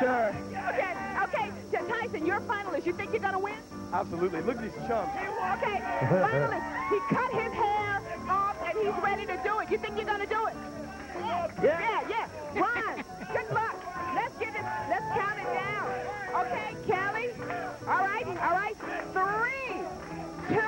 Sure. Okay, Tyson, you're a finalist. You think you're going to win? Absolutely. Look at these chumps. Okay, finalist. He cut his hair off, and he's ready to do it. You think you're going to do it? Yeah. Ron, good luck. Let's count it down. Okay, Kelly? All right. 3, 2,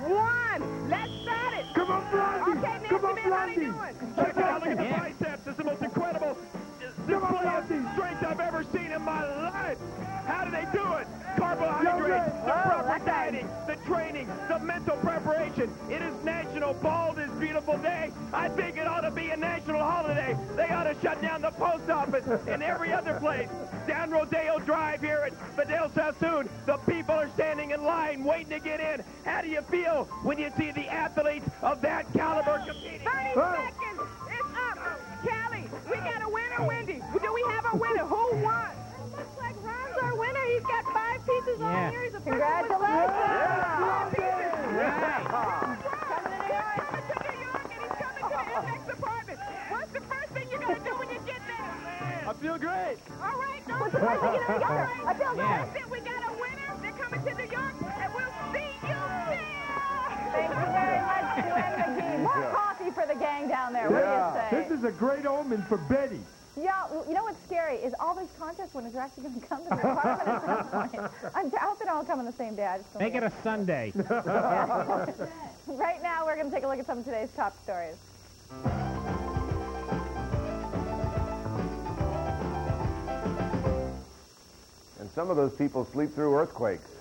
1. Let's start it. Come on, Blondie. Okay, Nancy, Come on, man, how they Blondie. doing? Check it out. Look at the biceps. This is the most incredible display of strength I've ever seen in my life. How do they do it? Carbohydrates, the proper dieting, the training, the mental preparation. It is National Bald is Beautiful Day. I think it ought to be a national holiday. They ought to shut down the post office and every other place. Down Rodeo Drive here at Fidel Sassoon, the people are standing in line waiting to get in. How do you feel when you see the athletes of that caliber competing? 30 seconds. It's up. Callie, we got a winner, Wendy. Do we have a winner? Who won? Looks like Ron's our winner. He's got 5 pieces on here. He's a congratulations. 5 pieces. Coming to New York, and he's coming to the next apartment. What's the first thing you're going to do when you get there? I feel great. All right. What's the first thing you're going to do? I feel good. That's it. We got a winner. They're coming to New York, and we'll see you there. Thank you very much, Gwen McGee. More coffee for the gang down there. What do you say? This is a great omen for Betty. Yeah, you know what's scary is all these contest winners are actually going to come to the apartment at some point. I doubt they all come on the same day. I just don't Make it a Sunday. Right now, we're going to take a look at some of today's top stories. And some of those people sleep through earthquakes.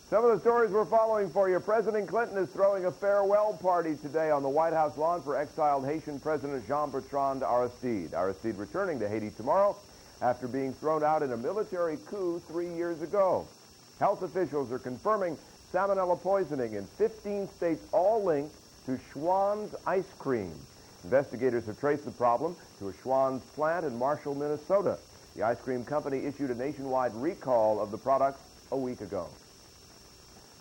Some of the stories we're following for you. President Clinton is throwing a farewell party today on the White House lawn for exiled Haitian President Jean-Bertrand Aristide. Aristide returning to Haiti tomorrow after being thrown out in a military coup 3 years ago. Health officials are confirming salmonella poisoning in 15 states, all linked to Schwann's ice cream. Investigators have traced the problem to a Schwann's plant in Marshall, Minnesota. The ice cream company issued a nationwide recall of the products a week ago.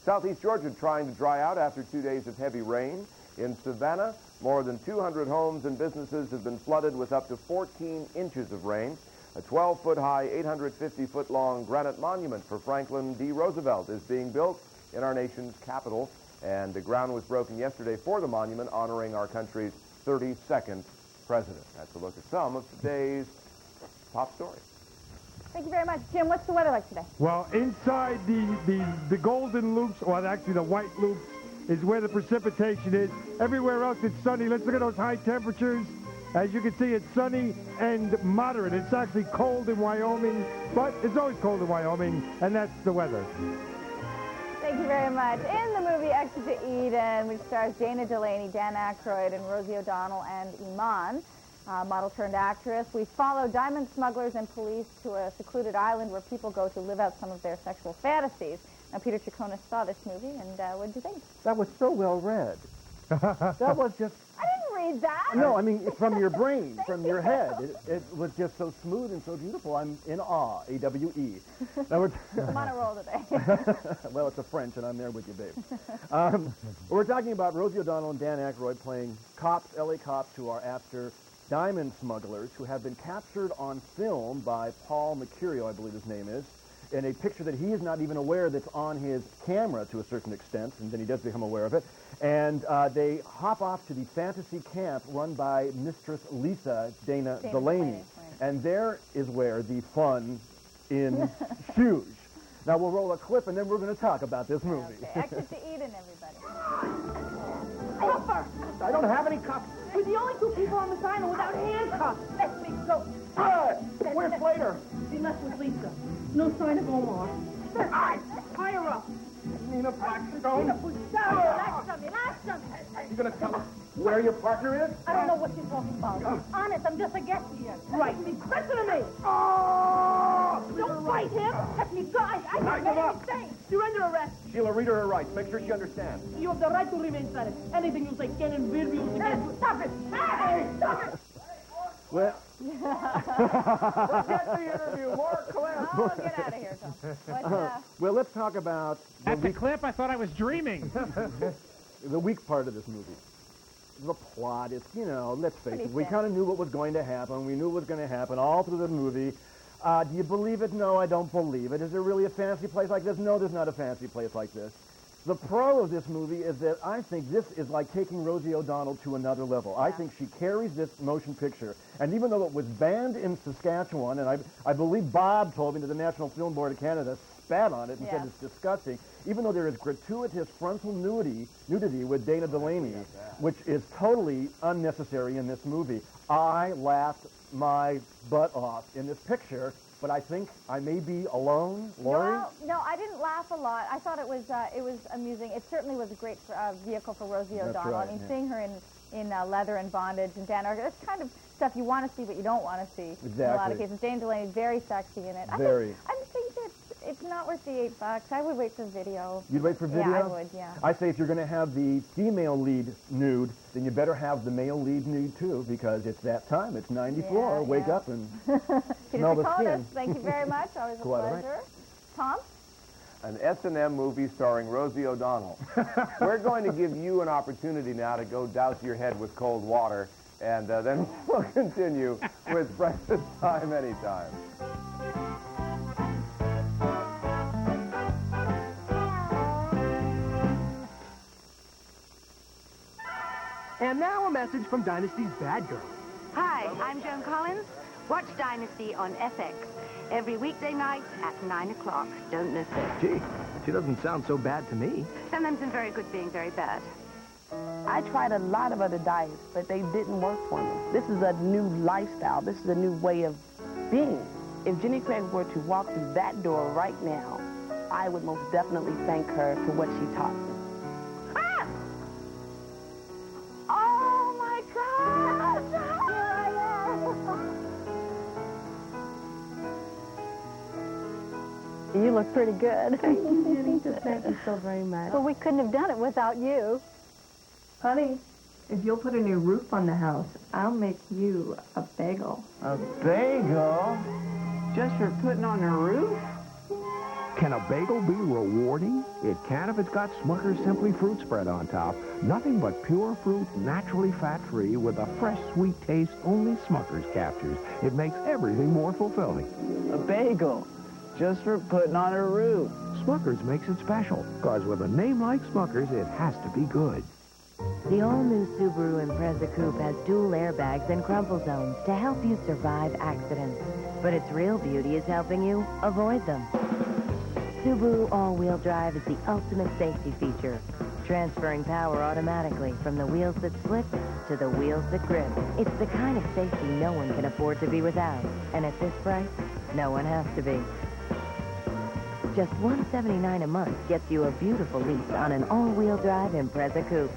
Southeast Georgia trying to dry out after 2 days of heavy rain. In Savannah, more than 200 homes and businesses have been flooded with up to 14 inches of rain. A 12-foot-high, 850-foot-long granite monument for Franklin D. Roosevelt is being built in our nation's capital, and the ground was broken yesterday for the monument honoring our country's 32nd president. That's a look at some of today's top stories. Thank you very much. Jim, what's the weather like today? Well, inside the golden loops, or actually the white loops, is where the precipitation is. Everywhere else it's sunny. Let's look at those high temperatures. As you can see, it's sunny and moderate. It's actually cold in Wyoming, but it's always cold in Wyoming, and that's the weather. Thank you very much. In the movie Exit to Eden, which stars Dana Delaney, Dan Aykroyd, and Rosie O'Donnell and Iman, model-turned-actress, we follow diamond smugglers and police to a secluded island where people go to live out some of their sexual fantasies. Now, Peter Chaconis saw this movie, and what did you think? That was so well read. That was just... I didn't read that. No, I mean, from your brain, from your head. It was just so smooth and so beautiful. I'm in awe, A-W-E. Now I'm on a roll today. Well, it's a French, and I'm there with you, babe. We're talking about Rosie O'Donnell and Dan Aykroyd playing cops, L.A. cops, who are after diamond smugglers who have been captured on film by Paul Mercurio, I believe his name is, in a picture that he is not even aware that's on his camera to a certain extent, and then he does become aware of it. And they hop off to the fantasy camp run by Mistress Lisa Dana Delaney. Right. And there is where the fun ensues. Now we'll roll a clip, and then we're going to talk about this movie. Okay. Exit to Eden, everybody. Copper! I don't have any cuffs. We're the only 2 people on this island without handcuffs. Let me go. Where's Slater? He left with Lisa. No sign of Omar. Higher up. Nina Blackstone. Relax on me. You going to tell us where your partner is? I don't know what you're talking about. Honest, I'm just a guest here. Right. Listen to me. Oh! Don't fight him. Let me go. I can't make a mistake. You're under arrest. Sheila, read her her rights. Make sure she understands. You have the right to remain silent. Anything you say can and will be used against you. Stop it. Hey, stop it. Well... Let's get the interview. More clips. Oh, get out of here, Tom. Well, let's talk about That's a clip? I thought I was dreaming. the weak part of this movie. the plot is, you know, let's face Pretty it, we thin. kind of knew what was going to happen. We knew what was going to happen all through the movie. Do you believe it? No, I don't believe it. Is there really a fancy place like this? No, there's not a fancy place like this. The pro of this movie is that I think this is like taking Rosie O'Donnell to another level. I think she carries this motion picture. And even though it was banned in Saskatchewan, and I believe Bob told me that the National Film Board of Canada spat on it and said it's disgusting, even though there is gratuitous frontal nudity with Dana Delaney, which is totally unnecessary in this movie, I laughed my butt off in this picture. But I think I may be alone, Lori. No, I didn't laugh a lot. I thought it was amusing. It certainly was a great vehicle for Rosie O'Donnell. right, I mean, yeah. seeing her in leather and bondage and Dan Aykroyd, that's kind of stuff you want to see, but you don't want to see. Exactly. In a lot of cases. Dana Delaney, very sexy in it. Very. I think that it's not worth the $8. I would wait for video. You'd wait for video? Yeah, I would, yeah. I say if you're going to have the female lead nude, then you better have the male lead nude too, because it's that time. It's 94. Yeah, Wake yeah. up and Peter smell the Dakotas, skin. thank you very much. Always a Quite all right. pleasure. Tom? An S&M movie starring Rosie O'Donnell. We're going to give you an opportunity now to go douse your head with cold water, and then we'll continue with Breakfast Time Anytime. And now a message from Dynasty's Bad Girl. Hi, I'm Joan Collins. Watch Dynasty on FX every weekday night at 9 o'clock. Don't miss it. Gee, she doesn't sound so bad to me. Sometimes I'm very good being very bad. I tried a lot of other diets, but they didn't work for me. This is a new lifestyle. This is a new way of being. If Jenny Craig were to walk through that door right now, I would most definitely thank her for what she taught me. Ah! Oh, my God! Here I am. You look pretty good. Thank you, Jenny. Thank you so very much. Well, we couldn't have done it without you. Honey, if you'll put a new roof on the house, I'll make you a bagel. A bagel? Just for putting on a roof? Can a bagel be rewarding? It can if it's got Smucker's Simply Fruit spread on top. Nothing but pure fruit, naturally fat-free, with a fresh, sweet taste only Smucker's captures. It makes everything more fulfilling. A bagel? Just for putting on a roof? Smucker's makes it special, because with a name like Smucker's, it has to be good. The all-new Subaru Impreza Coupe has dual airbags and crumple zones to help you survive accidents. But its real beauty is helping you avoid them. Subaru all-wheel drive is the ultimate safety feature, transferring power automatically from the wheels that slip to the wheels that grip. It's the kind of safety no one can afford to be without. And at this price, no one has to be. Just $179 a month gets you a beautiful lease on an all-wheel drive Impreza Coupe.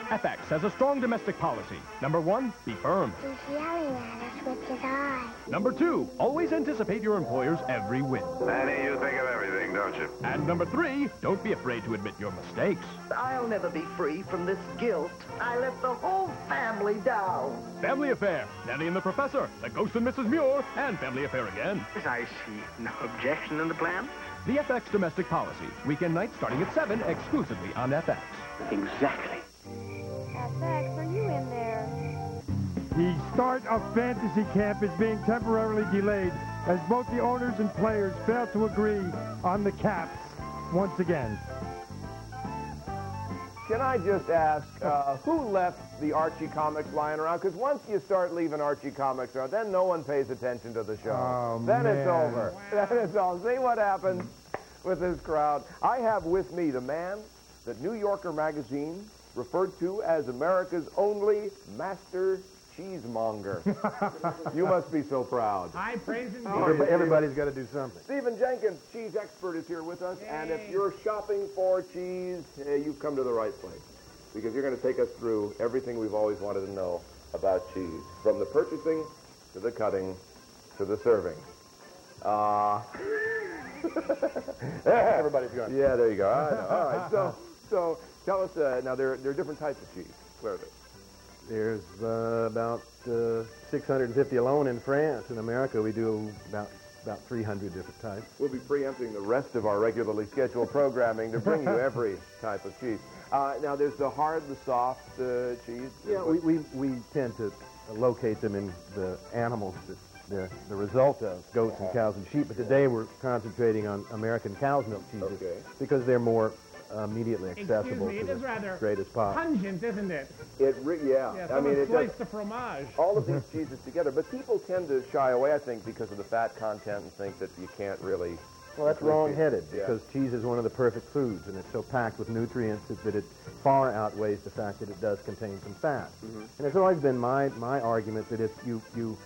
FX has a strong domestic policy. Number 1, be firm. He's yelling at us with his eyes. Number 2, always anticipate your employer's every win. Manny, you think of everything, don't you? And number 3, don't be afraid to admit your mistakes. I'll never be free from this guilt. I let the whole family down. Family Affair, Nanny and the Professor, The Ghost and Mrs. Muir, and Family Affair again. I see no objection in the plan. The FX domestic policy. Weekend nights starting at 7, exclusively on FX. Exactly. FX, are you in there? The start of Fantasy Camp is being temporarily delayed as both the owners and players fail to agree on the caps once again. Can I just ask, who left the Archie comics lying around? Because once you start leaving Archie comics around, then no one pays attention to the show. Oh, then man. it's over. Then it's all. See what happens with this crowd. I have with me the man that New Yorker magazine referred to as America's only master cheesemonger. You must be so proud. High praise indeed. Everybody's got to do something. Stephen Jenkins, cheese expert, is here with us. And if you're shopping for cheese, you've come to the right place. Because you're going to take us through everything we've always wanted to know about cheese. From the purchasing, to the cutting, to the serving. Everybody's going. Yeah, there you go. I know. All right, so tell us, now there are different types of cheese. Where are they? There's about 650 alone in France. In America, we do about about 300 different types. We'll be preempting the rest of our regularly scheduled programming to bring you every type of cheese. Now, there's the hard, the soft cheese. Yeah, we tend to locate them in the animals that they're the result of, goats and cows and sheep. But today we're concentrating on American cow's milk cheeses because they're more immediately accessible. Excuse me, it is rather greatest pop. pungent, isn't it? Yeah. I mean, it does the fromage. All of these cheeses together, but people tend to shy away, I think, because of the fat content and think that you can't really. Well, that's wrong-headed because cheese is one of the perfect foods, and it's so packed with nutrients that it far outweighs the fact that it does contain some fat. And it's always been my argument that if you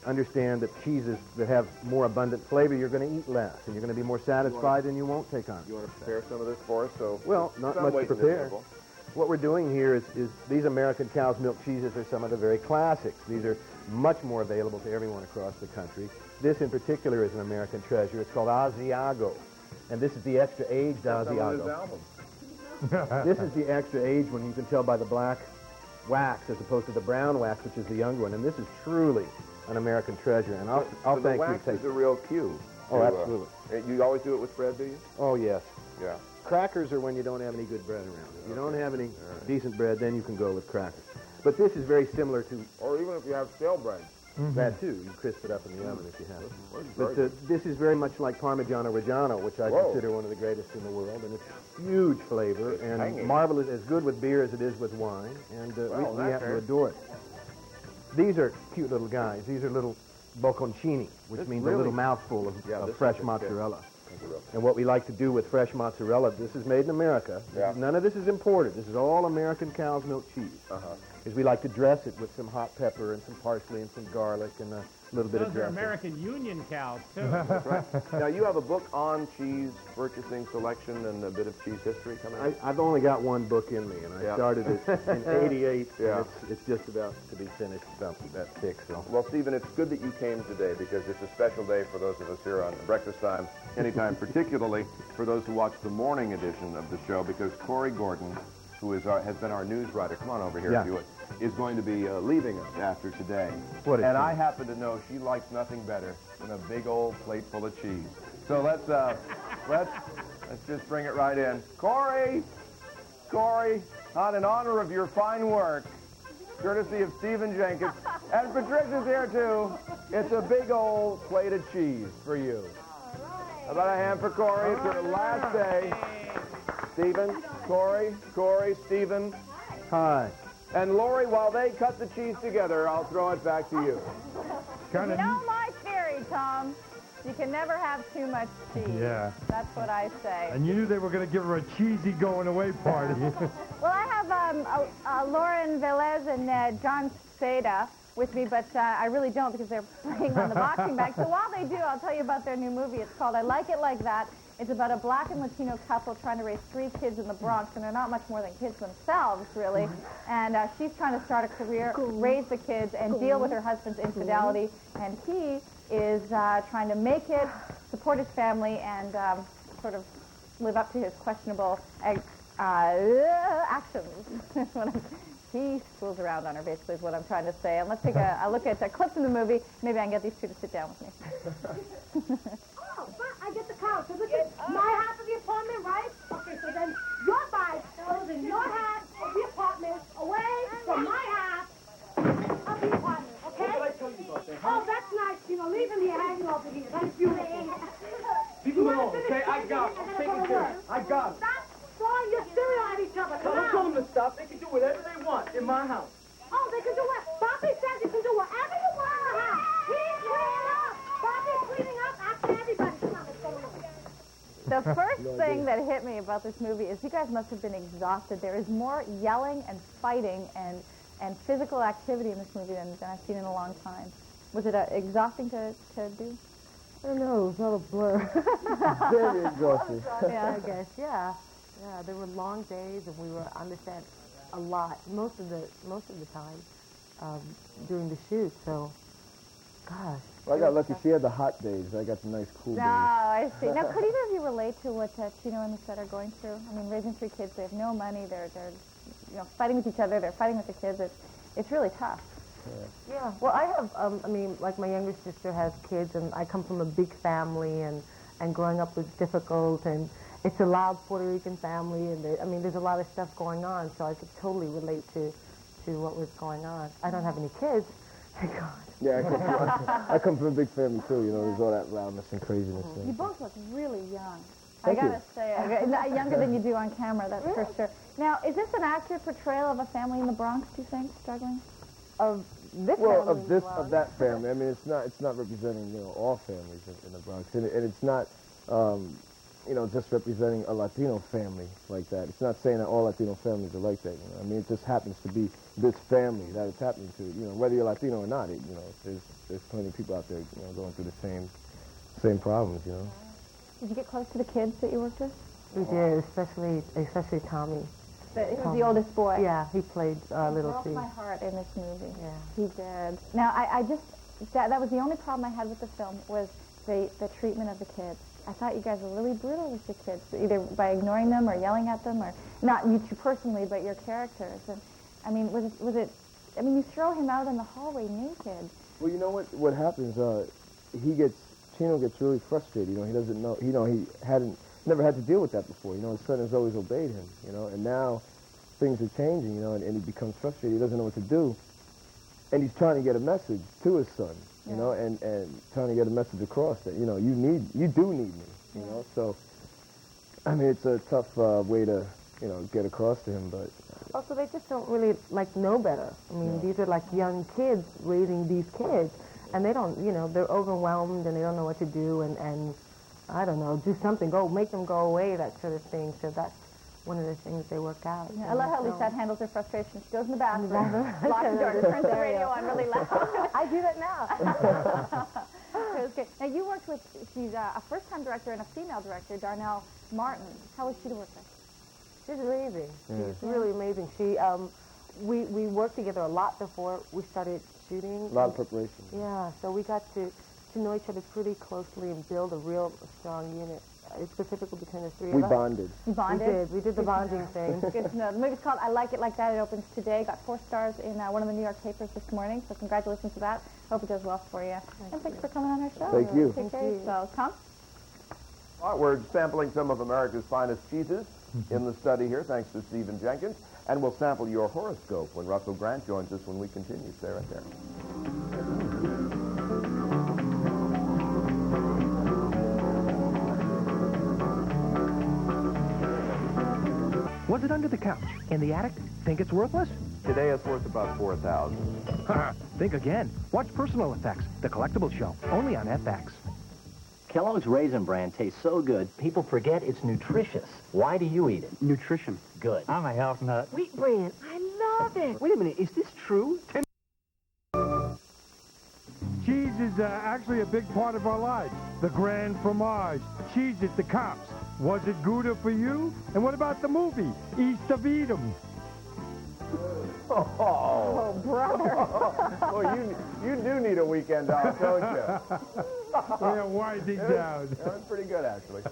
understand that cheeses that have more abundant flavor, you're going to eat less, and you're going to be more satisfied, and you won't take on. You want to prepare some of this for us? Well, not much to prepare. What we're doing here is these American cow's milk cheeses are some of the very classics. These are much more available to everyone across the country. This in particular is an American treasure. It's called Asiago, and this is the extra aged Asiago. This is the extra aged one. You can tell by the black wax as opposed to the brown wax, which is the young one. And this is truly an American treasure. And I'll thank you. The wax is a real cue. Oh, absolutely. You always do it with bread, do you? Oh, yes. Yeah. Crackers are when you don't have any good bread around. If you don't have any decent bread, then you can go with crackers. But this is very similar to... Or even if you have stale bread. That, too. You crisp it up in the oven if you have it. But this is very much like Parmigiano Reggiano, which I consider one of the greatest in the world. And it's huge flavor and marvelous, as good with beer as it is with wine. And we happen to adore it. These are cute little guys. These are little bocconcini, which means a little mouthful of fresh mozzarella. And what we like to do with fresh mozzarella, this is made in America. None of this is imported. This is all American cow's milk cheese. Is we like to dress it with some hot pepper and some parsley and some garlic and a little bit of dressing. Those are American Union cows, too. That's right. Now, you have a book on cheese purchasing selection and a bit of cheese history coming out? I've only got one book in me, and I started it in '88. And it's just about to be finished, about that thick. So. Well, Stephen, it's good that you came today because it's a special day for those of us here on Breakfast Time, anytime, particularly for those who watch the morning edition of the show, because Corey Gordon, who has been our news writer, come on over here if you would, is going to be leaving us after today. And I happen to know she likes nothing better than a big old plate full of cheese. So let's just bring it right in. Corey, in honor of your fine work, courtesy of Stephen Jenkins, and Patricia's here too, it's a big old plate of cheese for you. How about a hand for Corey? It's her last day. Stephen, Corey, Stephen. Hi. And Lori, while they cut the cheese together, I'll throw it back to you. You know my theory, Tom. You can never have too much cheese. Yeah. That's what I say. And you knew they were going to give her a cheesy going-away party. Well, I have Lauren Velez and John Seda with me, but I really don't because they're playing on the boxing bag. So while they do, I'll tell you about their new movie. It's called I Like It Like That. It's about a black and Latino couple trying to raise 3 kids in the Bronx, and they're not much more than kids themselves, really. And she's trying to start a career, raise the kids, and deal with her husband's infidelity. And he is trying to make it, support his family, and sort of live up to his questionable actions. He fools around on her, basically, is what I'm trying to say. And let's take a look at clips in the movie. Maybe I can get these two to sit down with me. I get the couch. So this is my half of the apartment, right? Okay, so then your bike goes in your half of the apartment away from my half of the apartment, okay? What did I tell you about that? Oh, that's nice. You know, leaving the hanging over here. That's beautiful. Leave them alone, okay? I got it. I'm taking care of it. I got it. Stop throwing your cereal at each other. Come Don't tell them to stop. They can do whatever they want in my house. Oh, they can do what? Bobby says you can do whatever you want in the house. He's cleaning up. Bobby's cleaning up after everybody. Come on, let's go to work. The first thing that hit me about this movie is you guys must have been exhausted. There is more yelling and fighting and physical activity in this movie than I've seen in a long time. Was it exhausting to do? I don't know. It was all a blur. Very exhausting. Yeah, I guess. Yeah. There were long days, and we were on the set a lot most of the time during the shoot. So, gosh. Well, I got lucky. She had the hot days. I got the nice cool days. Oh, I see. Now, could either of you relate to what Chino and the set are going through? I mean, raising 3 kids, they have no money. They're fighting with each other. They're fighting with the kids. It's really tough. Yeah, well, I have, I mean, like my younger sister has kids, and I come from a big family, and growing up was difficult, and it's a loud Puerto Rican family, and I mean, there's a lot of stuff going on, so I could totally relate to what was going on. I don't have any kids, thank God. Yeah, I come from a big family, too. You know, there's all that loudness and craziness. You both look really young. Thank I you. gotta say, younger than you do on camera, that's for sure. Now, is this an accurate portrayal of a family in the Bronx, do you think, struggling? Of this Well, family? of that family. I mean, it's not representing, you know, all families in the Bronx, and it's not, you know, just representing a Latino family like that. It's not saying that all Latino families are like that. You know, I mean, it just happens to be this family that it's happening to. You know, whether you're Latino or not, you know, there's plenty of people out there, you know, going through the same problems. You know. Did you get close to the kids that you worked with? We did, especially Tommy. He was the oldest boy. Yeah, he played Little He T. broke my heart in this movie. Yeah. He did. Now, I just, that was the only problem I had with the film, was the treatment of the kids. I thought you guys were really brutal with the kids, either by ignoring them or yelling at them, or not you two personally, but your characters. And I mean, was it? I mean, you throw him out in the hallway naked. Well, you know what happens? Chino gets really frustrated. You know, he doesn't know. You know, he never had to deal with that before. You know, his son has always obeyed him. You know, and now things are changing. You know, and he becomes frustrated. He doesn't know what to do, and he's trying to get a message to his son. You know, and trying to get a message across that, you know, you do need me. You know, so I mean, it's a tough way to, you know, get across to him, but. Also, they just don't really, like, know better. I mean, these are, like, young kids raising these kids, and they don't, you know, they're overwhelmed, and they don't know what to do, and I don't know, do something, make them go away, that sort of thing. So that's one of the things they work out. Yeah, I love how Lisette handles her frustration. She goes in the bathroom, locks the door, turns the radio on really loud. I do that now. It was good. Now, you worked with, she's a first-time director and a female director, Darnell Martin. How was she to work with? She's amazing. Yeah. She's really amazing. She, we worked together a lot before we started shooting. A lot of preparation. Yeah, so we got to know each other pretty closely and build a real strong unit, specifically between the three of us. We bonded. You bonded? We did the bonding thing. Good to know. The movie's called I Like It Like That. It opens today. Got 4 stars in one of the New York papers this morning, so congratulations to that. Hope it does well for you. And thanks for coming on our show. Thank you. Take care of yourselves. Tom? All right, we're sampling some of America's finest cheeses in the study here, thanks to Stephen Jenkins. And we'll sample your horoscope when Russell Grant joins us when we continue. Stay right there. Was it under the couch? In the attic? Think it's worthless? Today it's worth about $4,000. Think again. Watch Personal Effects, the collectible show, only on FX. Kellogg's Raisin Bran tastes so good, people forget it's nutritious. Why do you eat it? Nutrition. Good. I'm a health nut. Wheat bran. I love it. Wait a minute, is this true? Cheese is actually a big part of our lives. The Grand Fromage. Cheese at the Cops. Was it Gouda for you? And what about the movie, East of Edom? Oh, brother. Well, you do need a weekend off, don't you? Yeah, winding down. That's pretty good, actually.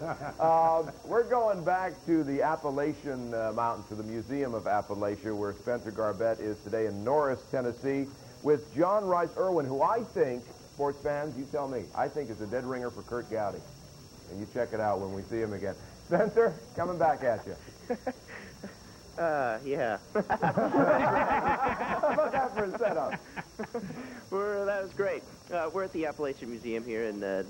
We're going back to the Appalachian Mountains, to the Museum of Appalachia, where Spencer Garbett is today in Norris, Tennessee, with John Rice Irwin, who I think, sports fans, you tell me, I think is a dead ringer for Kurt Gowdy. And you check it out when we see him again. Spencer, coming back at you. Yeah. How about that for a setup? That was great. We're at the Appalachian Museum here, and I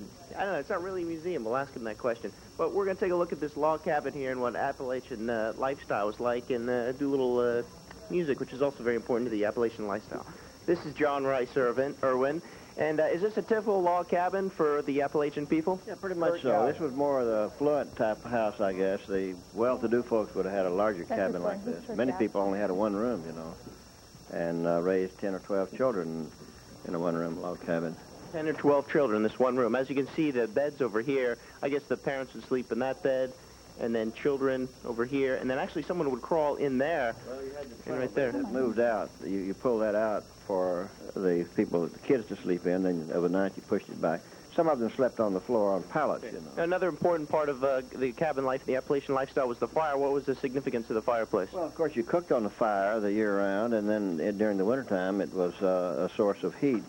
don't know, it's not really a museum. We'll ask him that question. But we're going to take a look at this log cabin here and what Appalachian lifestyle is like, and do a little music, which is also very important to the Appalachian lifestyle. This is John Rice Irwin. And is this a typical log cabin for the Appalachian people? Yeah, pretty much so. This was more of the affluent type of house, I guess. The well-to-do folks would have had a larger cabin like this. Many people only had a one room, you know, and raised 10 or 12 children in a one-room log cabin. 10 or 12 children in this one room. As you can see, the bed's over here. I guess the parents would sleep in that bed, and then children over here, and then actually someone would crawl in there. Well, you had the right there. It moved out. You pull that out for the kids to sleep in, then overnight you pushed it back. some of them slept on the floor on pallets, you know. Another important part of the cabin life, the Appalachian lifestyle, was the fire. What was the significance of the fireplace? Well, of course, you cooked on the fire the year round, and then during the wintertime, it was a source of heat.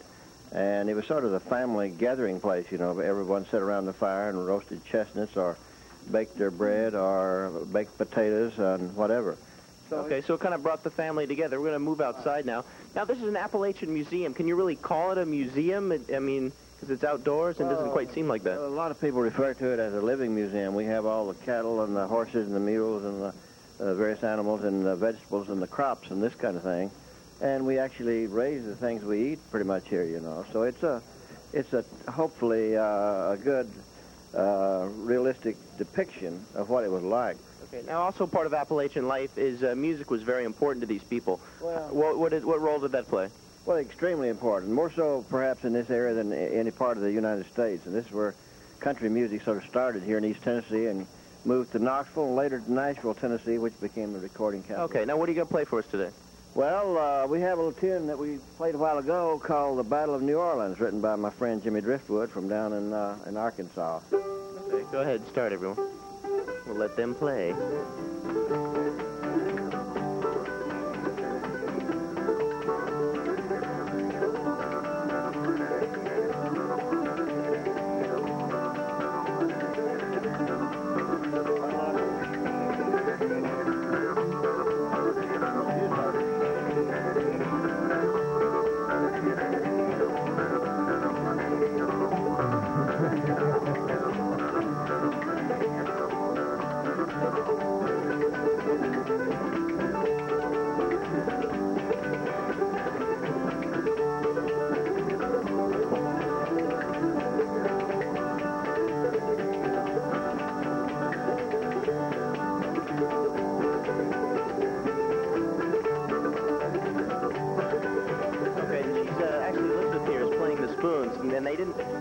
And it was sort of the family gathering place, you know. Everyone sat around the fire and roasted chestnuts or baked their bread or baked potatoes and whatever. Okay, so it kind of brought the family together. We're going to move outside now. Now, this is an Appalachian museum. Can you really call it a museum? I mean, because it's outdoors and doesn't quite seem like that. A lot of people refer to it as a living museum. We have all the cattle and the horses and the mules and the various animals and the vegetables and the crops and this kind of thing. And we actually raise the things we eat pretty much here, you know. So it's a hopefully a good, realistic depiction of what it was like. Okay. Now, also part of Appalachian life is music was very important to these people. Well, what role did that play? Well, extremely important. More so, perhaps, in this area than any part of the United States. And this is where country music sort of started here in East Tennessee and moved to Knoxville and later to Nashville, Tennessee, which became the recording capital. Okay. Now, what are you going to play for us today? Well, we have a little tune that we played a while ago called The Battle of New Orleans, written by my friend Jimmy Driftwood from down in Arkansas. Okay, go ahead and start, everyone. We'll let them play.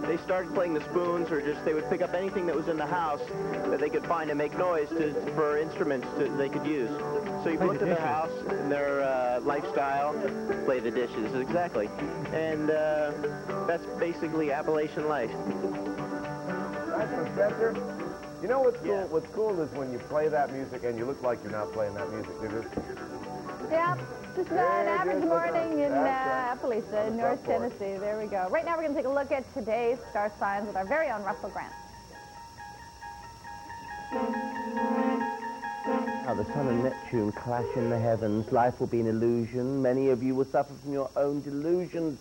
They started playing the spoons, or just they would pick up anything that was in the house that they could find and make noise for instruments they could use. So you've looked at their house and their lifestyle, play the dishes, exactly. And that's basically Appalachian life. That's Professor. You know what's cool? What's cool is when you play that music and you look like you're not playing that music. Yep. Just an average morning in Appalachia, in North Tennessee. There we go. Right now we're going to take a look at today's star signs with our very own Russell Grant. Now the sun and Neptune clash in the heavens. Life will be an illusion. Many of you will suffer from your own delusions.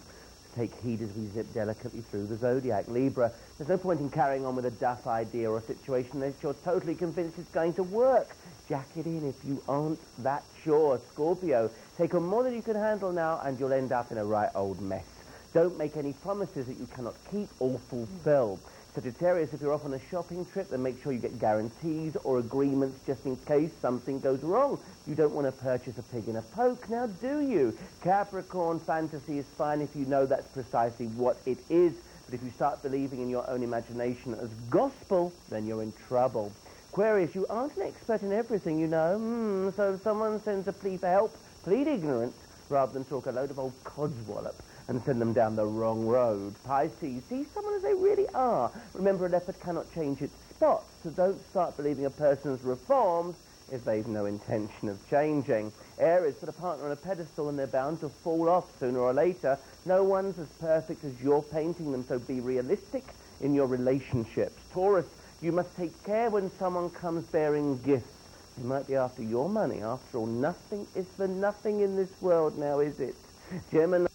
Take heed as we zip delicately through the zodiac. Libra, there's no point in carrying on with a duff idea or a situation that you're totally convinced it's going to work. Jack it in if you aren't that sure. Scorpio, take on more than you can handle now and you'll end up in a right old mess. Don't make any promises that you cannot keep or fulfill. Sagittarius, if you're off on a shopping trip, then make sure you get guarantees or agreements just in case something goes wrong. You don't want to purchase a pig in a poke, now do you? Capricorn, fantasy is fine if you know that's precisely what it is. But if you start believing in your own imagination as gospel, then you're in trouble. Aquarius, you aren't an expert in everything, you know. So if someone sends a plea for help, plead ignorance rather than talk a load of old codswallop and send them down the wrong road. Pisces, see someone as they really are. Remember, a leopard cannot change its spots, so don't start believing a person's reformed if they've no intention of changing. Aries, put a partner on a pedestal and they're bound to fall off sooner or later. No one's as perfect as you're painting them, so be realistic in your relationships. Taurus, you must take care when someone comes bearing gifts. They might be after your money. After all, nothing is for nothing in this world now, is it? Gemini.